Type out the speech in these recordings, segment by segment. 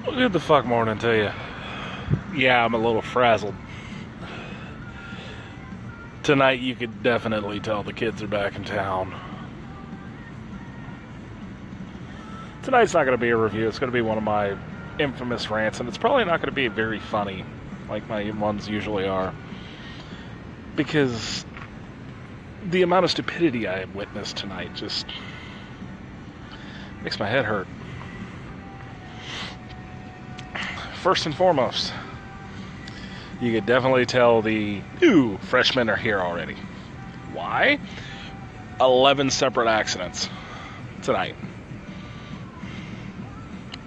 Well, good the fuck morning to you. Yeah, I'm a little frazzled. Tonight you could definitely tell the kids are back in town. Tonight's not going to be a review. It's going to be one of my infamous rants, and it's probably not going to be very funny like my ones usually are. Because the amount of stupidity I have witnessed tonight just makes my head hurt. First and foremost, you could definitely tell the new freshmen are here already. Why? 11 separate accidents tonight.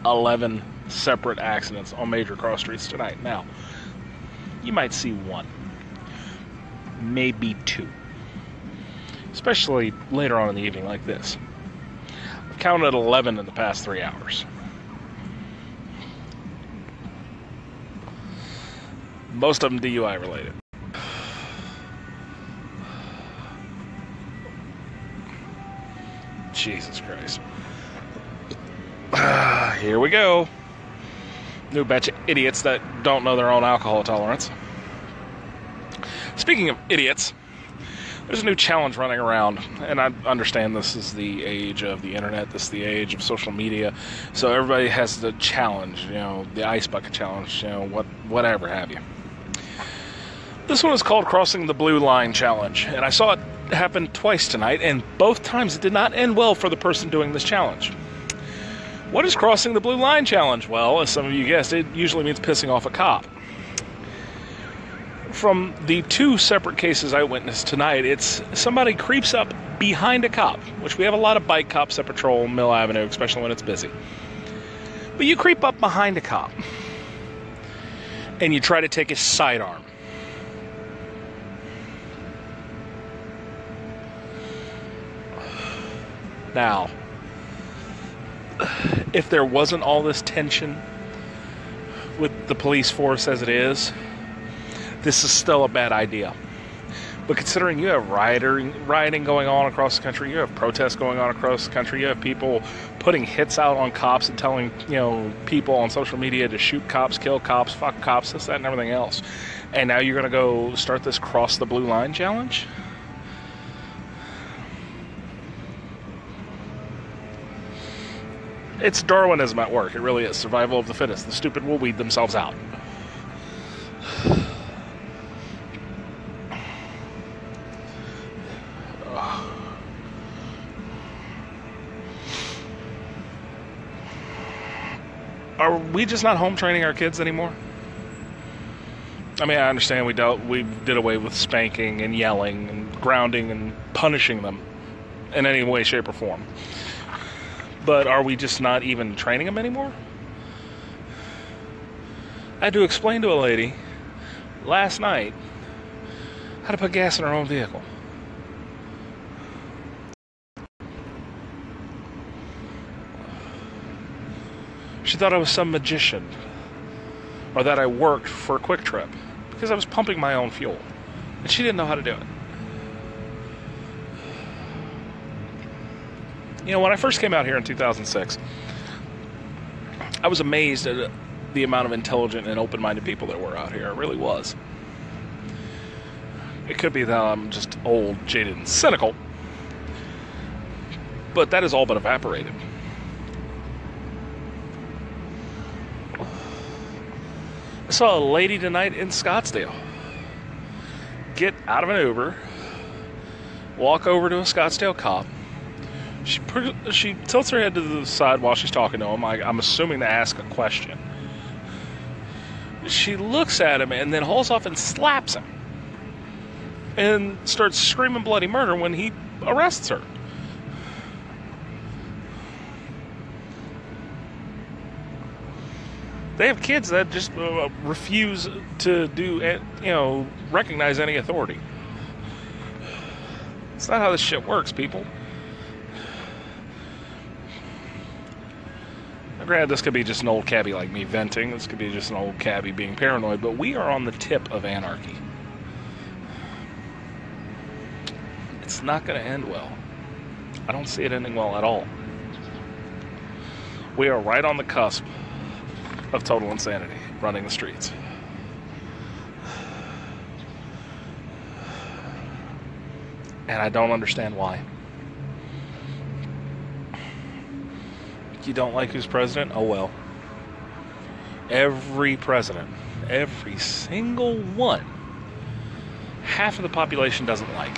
11 separate accidents on major cross streets tonight. Now, you might see one, maybe two, especially later on in the evening like this. I've counted 11 in the past 3 hours. Most of them DUI related. Jesus Christ. Here we go. New batch of idiots that don't know their own alcohol tolerance. Speaking of idiots, there's a new challenge running around, and I understand this is the age of the internet, this is the age of social media, so everybody has the challenge, the ice bucket challenge, whatever have you. This one is called Crossing the Blue Line Challenge, and I saw it happen twice tonight, and both times it did not end well for the person doing this challenge. What is Crossing the Blue Line Challenge? Well, as some of you guessed, it usually means pissing off a cop. From the two separate cases I witnessed tonight, it's somebody creeps up behind a cop, which we have a lot of bike cops that patrol Mill Avenue, especially when it's busy. But you creep up behind a cop, and you try to take his sidearm. Now, if there wasn't all this tension with the police force as it is, this is still a bad idea. But considering you have rioting going on across the country, you have protests going on across the country, you have people putting hits out on cops and telling, people on social media to shoot cops, kill cops, fuck cops, this, that, and everything else. And now you're going to go start this Cross the Blue Line Challenge? It's Darwinism at work. It really is. Survival of the fittest. The stupid will weed themselves out. Are we just not home training our kids anymore? I mean, I understand we did away with spanking and yelling and grounding and punishing them in any way, shape, or form. But are we just not even training them anymore? I had to explain to a lady last night how to put gas in her own vehicle. She thought I was some magician, or that I worked for a Quick Trip, because I was pumping my own fuel, and she didn't know how to do it. When I first came out here in 2006, I was amazed at the amount of intelligent and open-minded people there were out here. I really was. It could be that I'm just old, jaded, and cynical, but that has all but evaporated. I saw a lady tonight in Scottsdale get out of an Uber, walk over to a Scottsdale cop. She tilts her head to the side while she's talking to him. I'm assuming to ask a question. She looks at him and then hauls off and slaps him. And starts screaming bloody murder when he arrests her. They have kids that just refuse to recognize any authority. It's not how this shit works, people. Granted, this could be just an old cabbie like me venting. This could be just an old cabbie being paranoid. But we are on the tip of anarchy. It's not going to end well. I don't see it ending well at all. We are right on the cusp of total insanity running the streets. And I don't understand why. You don't like who's president? Oh well. Every president, every single one, half of the population doesn't like.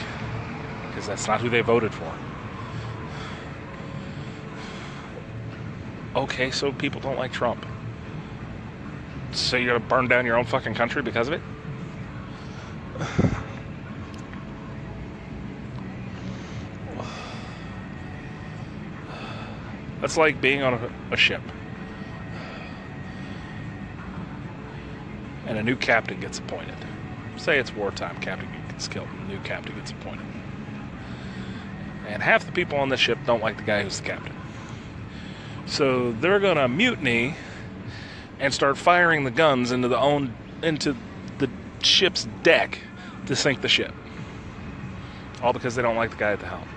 Because that's not who they voted for. Okay, so people don't like Trump. So you're gonna burn down your own fucking country because of it? That's like being on a ship. And a new captain gets appointed. Say it's wartime, captain gets killed, and a new captain gets appointed. And half the people on the ship don't like the guy who's the captain. So they're gonna mutiny and start firing the guns into the ship's deck to sink the ship. All because they don't like the guy at the helm.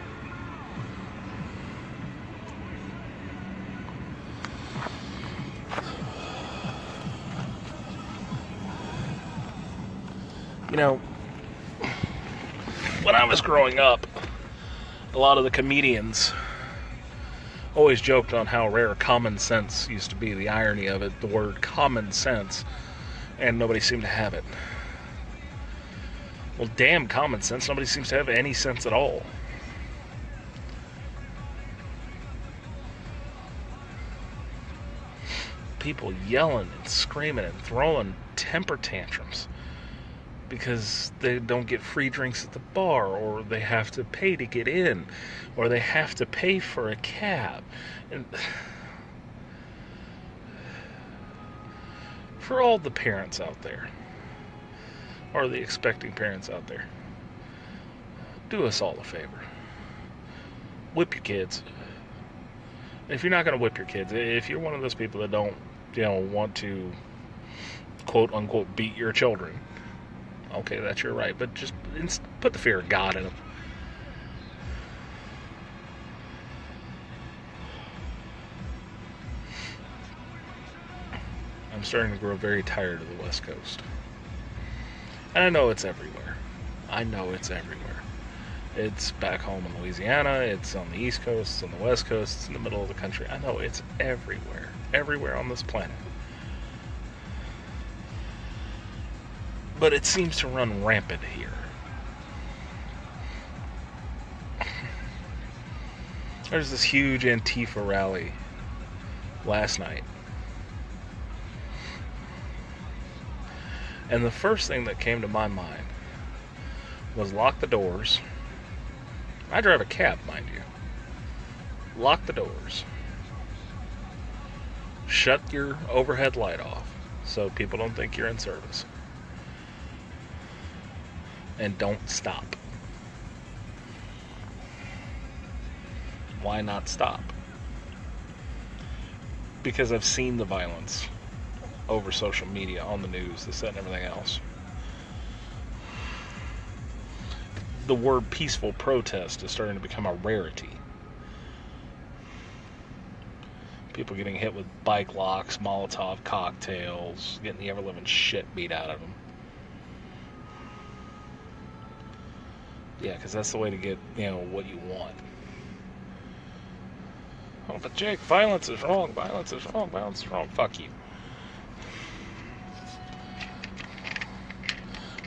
You know, when I was growing up, a lot of the comedians always joked on how rare common sense used to be. The irony of it, the word common sense, and nobody seemed to have it. Well, damn common sense, nobody seems to have any sense at all. People yelling and screaming and throwing temper tantrums because they don't get free drinks at the bar, or they have to pay to get in, or they have to pay for a cab. And for all the parents out there, or the expecting parents out there, do us all a favor. Whip your kids. If you're not going to whip your kids, if you're one of those people that don't, want to quote unquote beat your children, okay, that's your right, but just put the fear of God in them. I'm starting to grow very tired of the West Coast. And I know it's everywhere. It's back home in Louisiana, it's on the East Coast, it's on the West Coast, it's in the middle of the country. I know it's everywhere. Everywhere on this planet. But it seems to run rampant here. There's this huge Antifa rally last night. And the first thing that came to my mind was lock the doors. I drive a cab, mind you. Lock the doors. Shut your overhead light off so people don't think you're in service. And don't stop. Why not stop? Because I've seen the violence over social media, on the news, this, that, and everything else. The word peaceful protest is starting to become a rarity. People getting hit with bike locks, Molotov cocktails, getting the ever-living shit beat out of them. Yeah, because that's the way to get, what you want. Oh, but Jake, violence is wrong, violence is wrong, violence is wrong. Fuck you.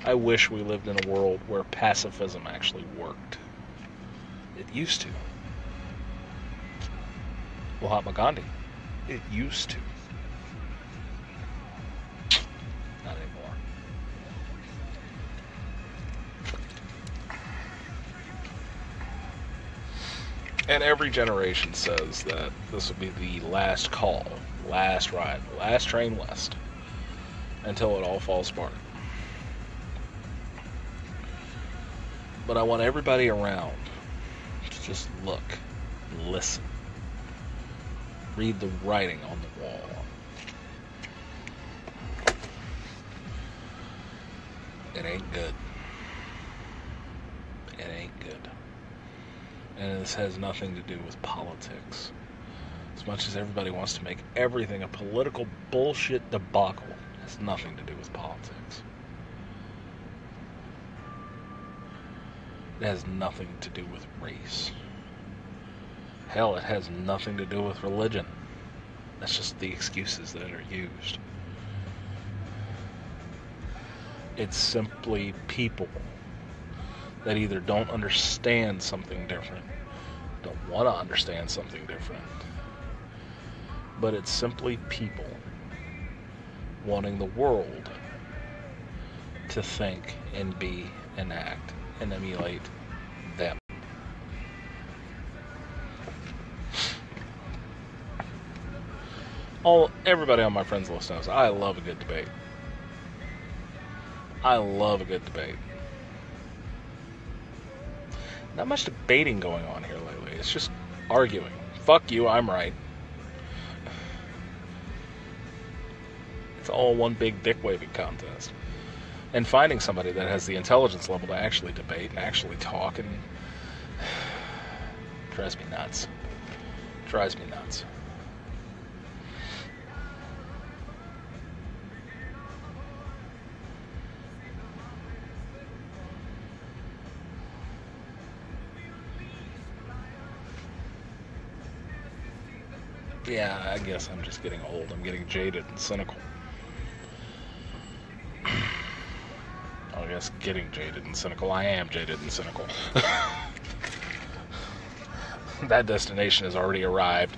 I wish we lived in a world where pacifism actually worked. It used to. Mahatma Gandhi. It used to. Not anymore. And every generation says that this will be the last call, last ride, last train west, until it all falls apart. But I want everybody around to just look, listen, read the writing on the wall. It ain't good. It ain't good. And this has nothing to do with politics. It's as much as everybody wants to make everything a political bullshit debacle, it has nothing to do with politics. It has nothing to do with race. Hell, it has nothing to do with religion. That's just the excuses that are used. It's simply people that either don't understand something different, don't want to understand something different, but it's simply people wanting the world to think and be and act and emulate them. Everybody on my friends list knows I love a good debate. I love a good debate. Not much debating going on here lately. It's just arguing. Fuck you, I'm right. It's all one big dick-waving contest. And finding somebody that has the intelligence level to actually debate and actually talk and drives me nuts. Drives me nuts. Yeah, I guess I'm just getting old. I'm getting jaded and cynical. I guess getting jaded and cynical. I am jaded and cynical. That destination has already arrived.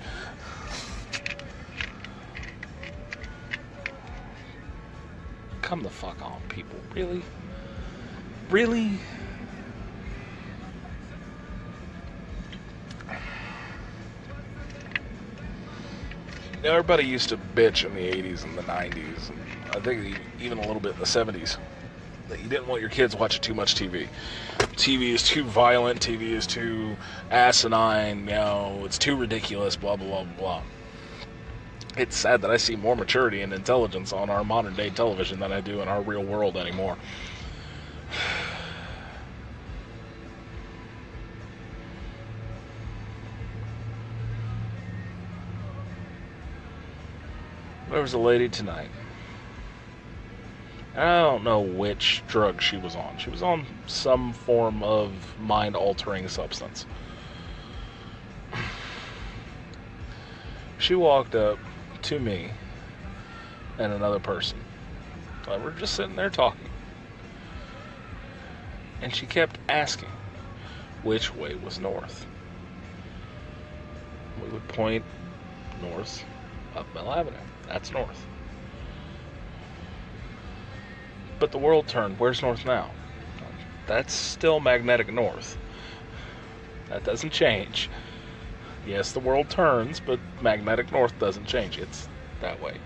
Come the fuck on, people. Really? Really? You know, everybody used to bitch in the 80s and the 90s, and I think even a little bit in the 70s, that you didn't want your kids watching too much TV. TV is too violent, TV is too asinine, you know, it's too ridiculous, blah, blah, blah, blah. It's sad that I see more maturity and intelligence on our modern-day television than I do in our real world anymore. There was a lady tonight. I don't know which drug she was on. She was on some form of mind-altering substance. She walked up to me and another person. We're just sitting there talking. And she kept asking which way was north. We would point north up Mill Avenue. That's north. But the world turned. Where's north now? That's still magnetic north. That doesn't change. Yes, the world turns, but magnetic north doesn't change. It's that way.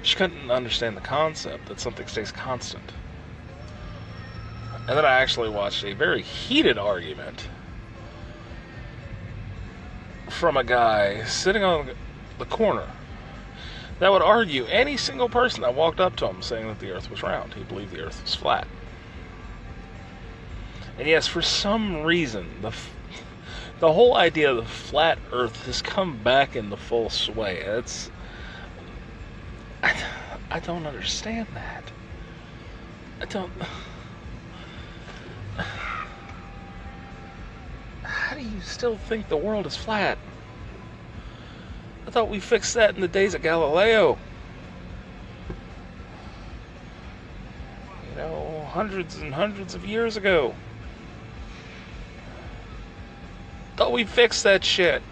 She couldn't understand the concept that something stays constant. And then I actually watched a very heated argument from a guy sitting on the corner that would argue any single person that walked up to him saying that the earth was round. He believed the earth was flat. And yes, for some reason, the whole idea of the flat earth has come back into full sway. I don't understand that. How do you still think the world is flat? I thought we fixed that in the days of Galileo. You know, hundreds and hundreds of years ago. Thought we fixed that shit.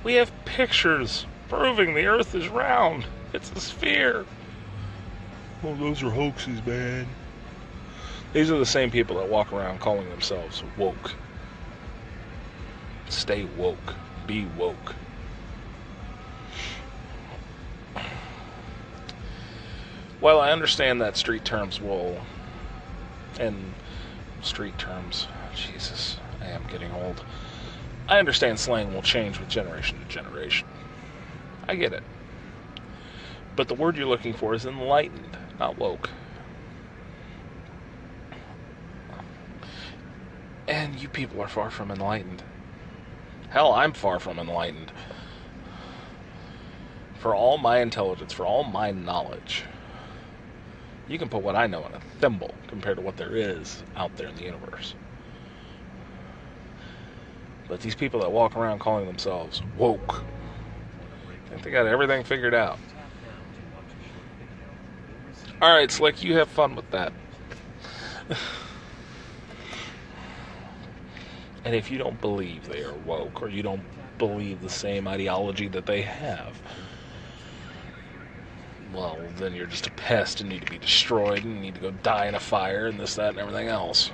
We have pictures proving the earth is round. It's a sphere. Oh, those are hoaxes, man. These are the same people that walk around calling themselves woke. Stay woke. Be woke. While I understand that street terms Jesus, I am getting old. I understand slang will change with generation to generation. I get it. But the word you're looking for is enlightened, not woke. And you people are far from enlightened. Hell, I'm far from enlightened. For all my intelligence, for all my knowledge, you can put what I know in a thimble compared to what there is out there in the universe. But these people that walk around calling themselves woke, I think they got everything figured out. Alright, Slick, you have fun with that. And if you don't believe they are woke, or you don't believe the same ideology that they have, well, then you're just a pest and need to be destroyed and need to go die in a fire and this, that, and everything else.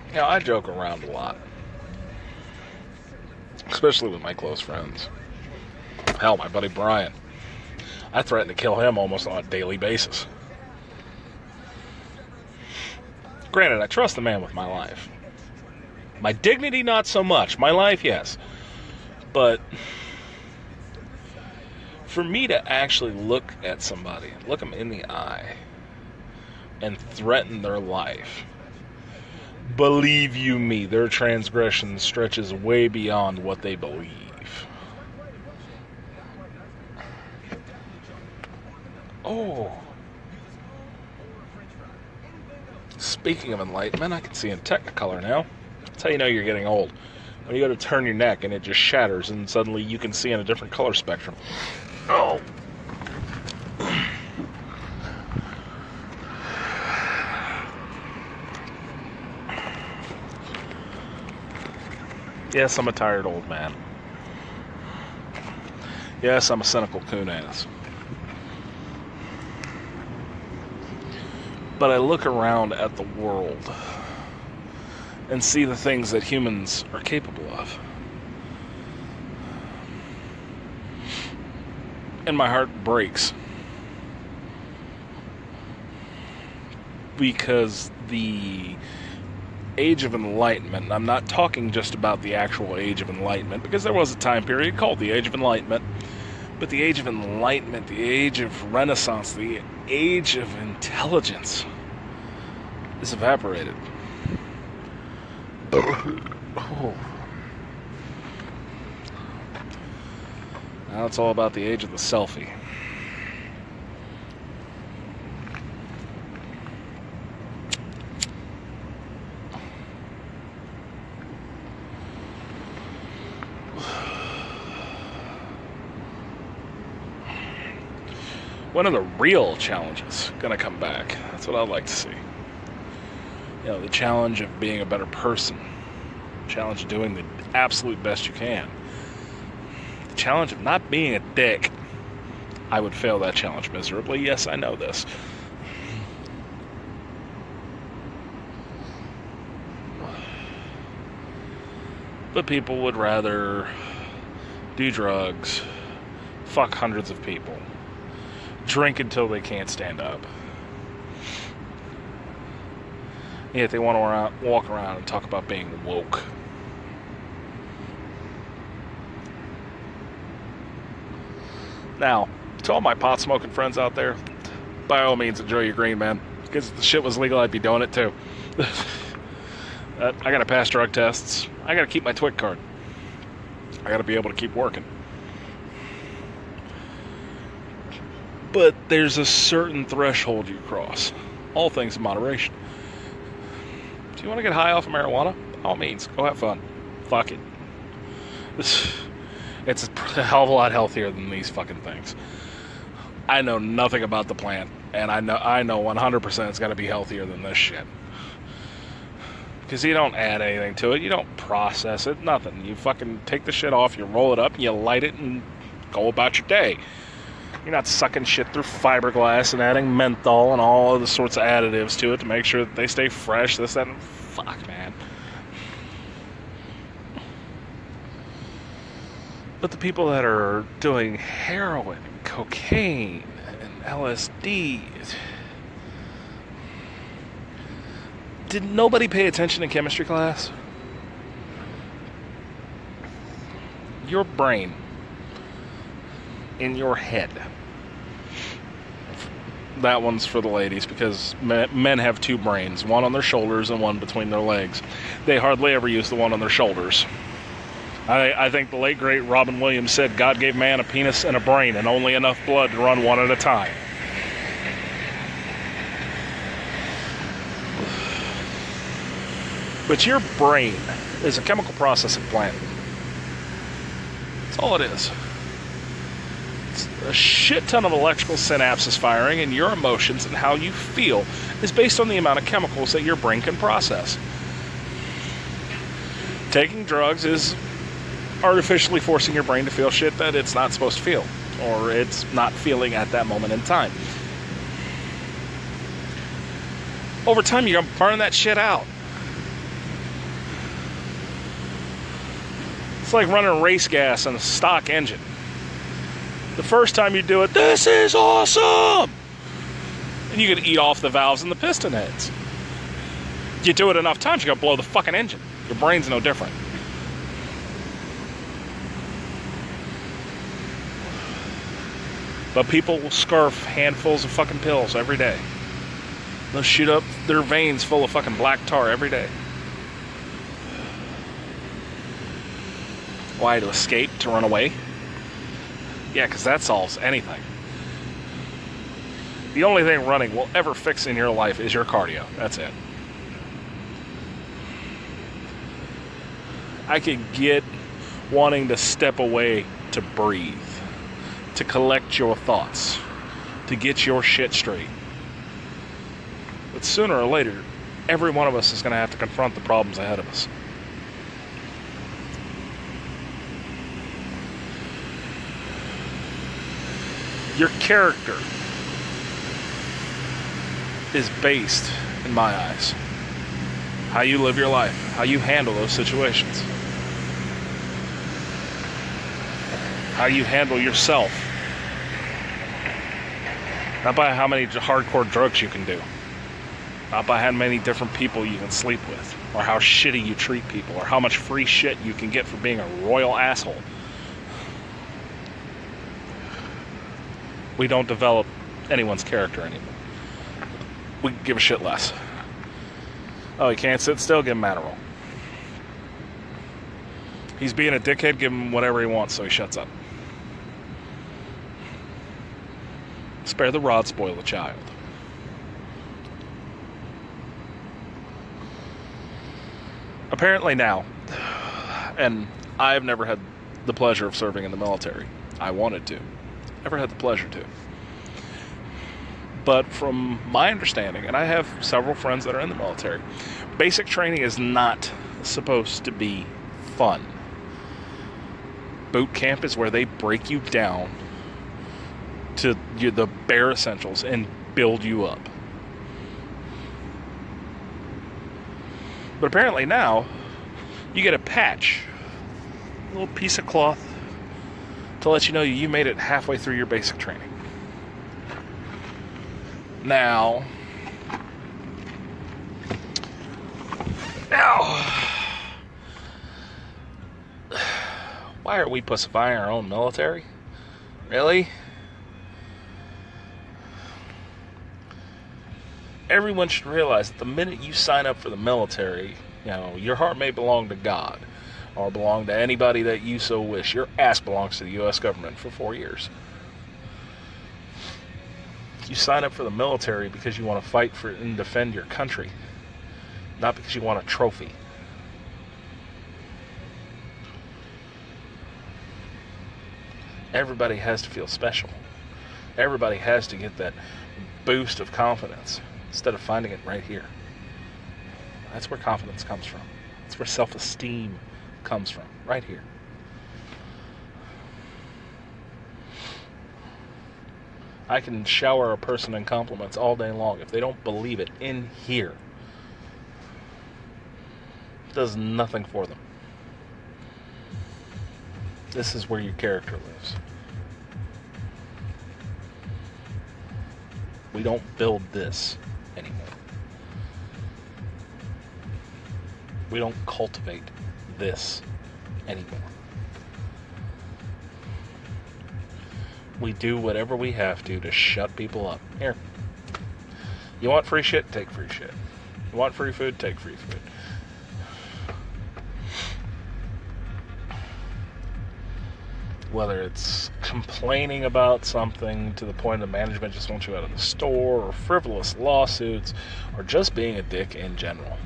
You know, I joke around a lot. Especially with my close friends. Hell, my buddy Brian. I threaten to kill him almost on a daily basis. Granted, I trust the man with my life. My dignity, not so much. My life, yes. But for me to actually look at somebody, look them in the eye, and threaten their life, believe you me, their transgression stretches way beyond what they believe. Oh. Speaking of enlightenment, I can see in Technicolor now. That's how you know you're getting old. When you go to turn your neck and it just shatters and suddenly you can see in a different color spectrum. Oh. Yes, I'm a tired old man. Yes, I'm a cynical coon-ass. But I look around at the world and see the things that humans are capable of. And my heart breaks. Because the Age of Enlightenment, and I'm not talking just about the actual Age of Enlightenment, because there was a time period called the Age of Enlightenment, but the Age of Enlightenment, the Age of Renaissance, the Age of Intelligence is evaporated. Oh. Now it's all about the age of the selfie. When are the real challenges going to come back? That's what I'd like to see. You know, the challenge of being a better person. The challenge of doing the absolute best you can. The challenge of not being a dick. I would fail that challenge miserably. Yes, I know this. But people would rather do drugs, fuck hundreds of people, drink until they can't stand up. Yet they want to walk around and talk about being woke. Now, to all my pot-smoking friends out there, by all means enjoy your green, man. Because if the shit was legal, I'd be doing it too. I gotta pass drug tests. I gotta keep my TWIC card. I gotta be able to keep working. But there's a certain threshold you cross. All things in moderation. Do you want to get high off of marijuana? By all means, go have fun. Fuck it. It's a hell of a lot healthier than these fucking things. I know nothing about the plant, and I know 100% it's got to be healthier than this shit. Because you don't add anything to it, you don't process it, nothing. You fucking take the shit off, you roll it up, and you light it, and go about your day. You're not sucking shit through fiberglass and adding menthol and all of the sorts of additives to it to make sure that they stay fresh, this, that, and fuck, man. But the people that are doing heroin and cocaine and LSD, did nobody pay attention in chemistry class? in your head. That one's for the ladies, because men have two brains, one on their shoulders and one between their legs. They hardly ever use the one on their shoulders. I think the late, great Robin Williams said God gave man a penis and a brain and only enough blood to run one at a time. But your brain is a chemical processing plant. That's all it is. It's a shit ton of electrical synapses firing, and your emotions and how you feel is based on the amount of chemicals that your brain can process. Taking drugs is artificially forcing your brain to feel shit that it's not supposed to feel, or it's not feeling at that moment in time. Over time, you're going to burn that shit out. It's like running race gas on a stock engine. The first time you do it, this is awesome! And you can eat off the valves and the piston heads. You do it enough times, you're going to blow the fucking engine. Your brain's no different. But people will scarf handfuls of fucking pills every day. They'll shoot up their veins full of fucking black tar every day. Why? To escape? To run away? Yeah, because that solves anything. The only thing running will ever fix in your life is your cardio. That's it. I could get wanting to step away to breathe, to collect your thoughts, to get your shit straight. But sooner or later, every one of us is going to have to confront the problems ahead of us. Your character is based, in my eyes, how you live your life, how you handle those situations, how you handle yourself. Not by how many hardcore drugs you can do, not by how many different people you can sleep with, or how shitty you treat people, or how much free shit you can get for being a royal asshole. We don't develop anyone's character anymore. We give a shit less. Oh, he can't sit still? Give him Adderall. He's being a dickhead? Give him whatever he wants so he shuts up. Spare the rod, spoil the child. Apparently now, and I've never had the pleasure of serving in the military. I wanted to. Never had the pleasure to. But from my understanding, and I have several friends that are in the military, basic training is not supposed to be fun. Boot camp is where they break you down to the bare essentials and build you up. But apparently now, you get a patch, a little piece of cloth, to let you know you made it halfway through your basic training. Now, why are we pussifying our own military? Really? Everyone should realize that the minute you sign up for the military, your heart may belong to God, or belong to anybody that you so wish. Your ass belongs to the U.S. government for 4 years. You sign up for the military because you want to fight for and defend your country, not because you want a trophy. Everybody has to feel special. Everybody has to get that boost of confidence instead of finding it right here. That's where confidence comes from. That's where self-esteem comes from, right here. I can shower a person in compliments all day long. If they don't believe it in here, it does nothing for them. This is where your character lives. We don't build this anymore. We don't cultivate this anymore. We do whatever we have to shut people up. Here. You want free shit? Take free shit. You want free food? Take free food. Whether it's complaining about something to the point that management just wants you out of the store, or frivolous lawsuits, or just being a dick in general.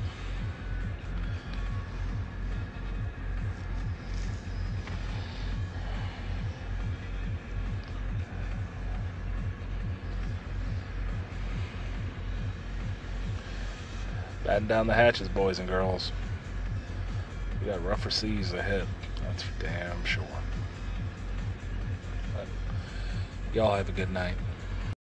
Batten down the hatches, boys and girls. We got rougher seas ahead. That's for damn sure. But y'all have a good night.